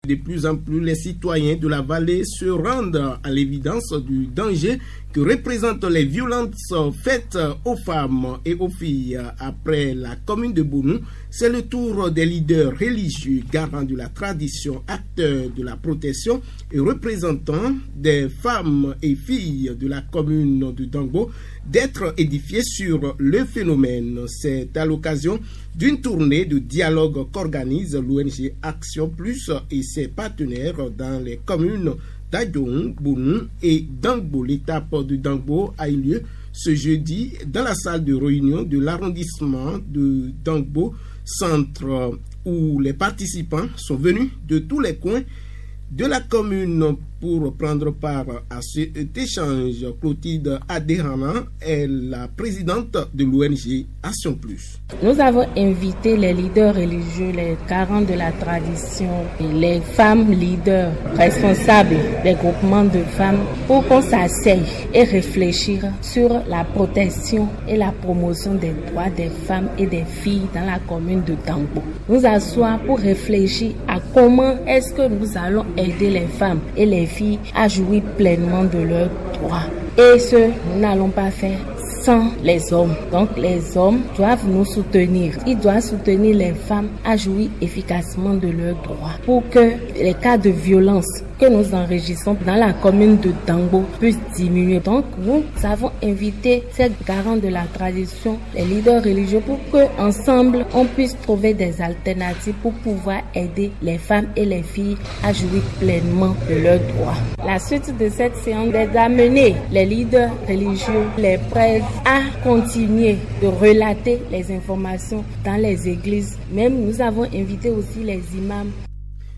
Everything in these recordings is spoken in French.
De plus en plus, les citoyens de la vallée se rendent à l'évidence du danger que représentent les violences faites aux femmes et aux filles. Après la commune de Bounou, c'est le tour des leaders religieux, garants de la tradition, acteurs de la protection et représentants des femmes et filles de la commune de Dangbo d'être édifiés sur le phénomène. C'est à l'occasion d'une tournée de dialogue qu'organise l'ONG Action Plus et ses partenaires dans les communes d'Adjoung, Bounou et Dangbo. L'étape de Dangbo a eu lieu ce jeudi dans la salle de réunion de l'arrondissement de Dangbo Centre, où les participants sont venus de tous les coins de la commune pour prendre part à cet échange. Clotilde Adéhana est la présidente de l'ONG Action Plus. Nous avons invité les leaders religieux, les garants de la tradition, les femmes leaders responsables des groupements de femmes pour qu'on s'asseye et réfléchir sur la protection et la promotion des droits des femmes et des filles dans la commune de Dangbo. Nous asseoir pour réfléchir à comment est-ce que nous allons aider les femmes et les filles à jouir pleinement de leurs droits. Et ce, nous n'allons pas faire sans les hommes. Donc les hommes doivent nous soutenir. Ils doivent soutenir les femmes à jouir efficacement de leurs droits pour que les cas de violence que nous enregistrons dans la commune de Dangbo puissent diminuer. Donc nous avons invité ces garants de la tradition, les leaders religieux, pour qu'ensemble on puisse trouver des alternatives pour pouvoir aider les femmes et les filles à jouir pleinement de leurs droits. La suite de cette séance est d'amener les leaders religieux, les prêtres à continuer de relater les informations dans les églises. Même nous avons invité aussi les imams.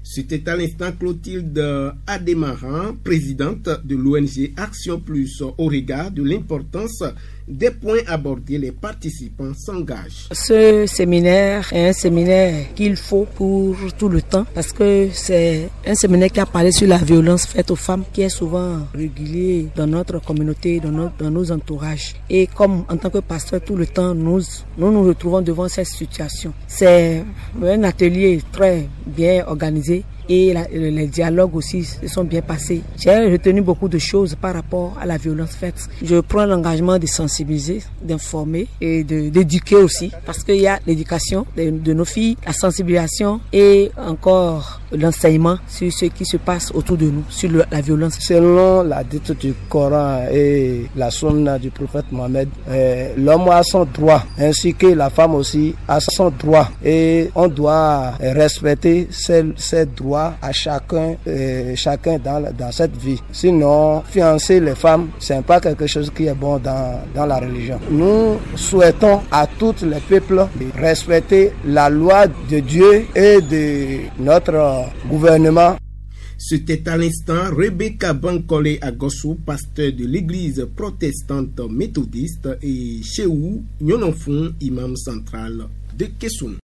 C'était à l'instant Clotilde Adémaran, présidente de l'ONG Action Plus. Au regard de l'importance des points abordés, les participants s'engagent. Ce séminaire est un séminaire qu'il faut pour tout le temps parce que c'est un séminaire qui a parlé sur la violence faite aux femmes qui est souvent régulier dans notre communauté, dans nos entourages. Et comme en tant que pasteur, tout le temps, nous nous retrouvons devant cette situation. C'est un atelier très bien organisé. Et les dialogues aussi se sont bien passés. J'ai retenu beaucoup de choses par rapport à la violence faite. Je prends l'engagement de sensibiliser, d'informer et d'éduquer aussi. Parce qu'il y a l'éducation de nos filles, la sensibilisation et encore l'enseignement sur ce qui se passe autour de nous, sur la violence. Selon la dite du Coran et la sunna du prophète Mohammed, l'homme a son droit, ainsi que la femme aussi a son droit. Et on doit respecter ces droits à chacun dans cette vie. Sinon, fiancer les femmes, c'est pas quelque chose qui est bon dans la religion. Nous souhaitons à tous les peuples de respecter la loi de Dieu et de notre gouvernement. C'était à l'instant Rebecca Bankole Agossou, pasteur de l'église protestante méthodiste, et Cheou Nyononfon, imam central de Kessoun.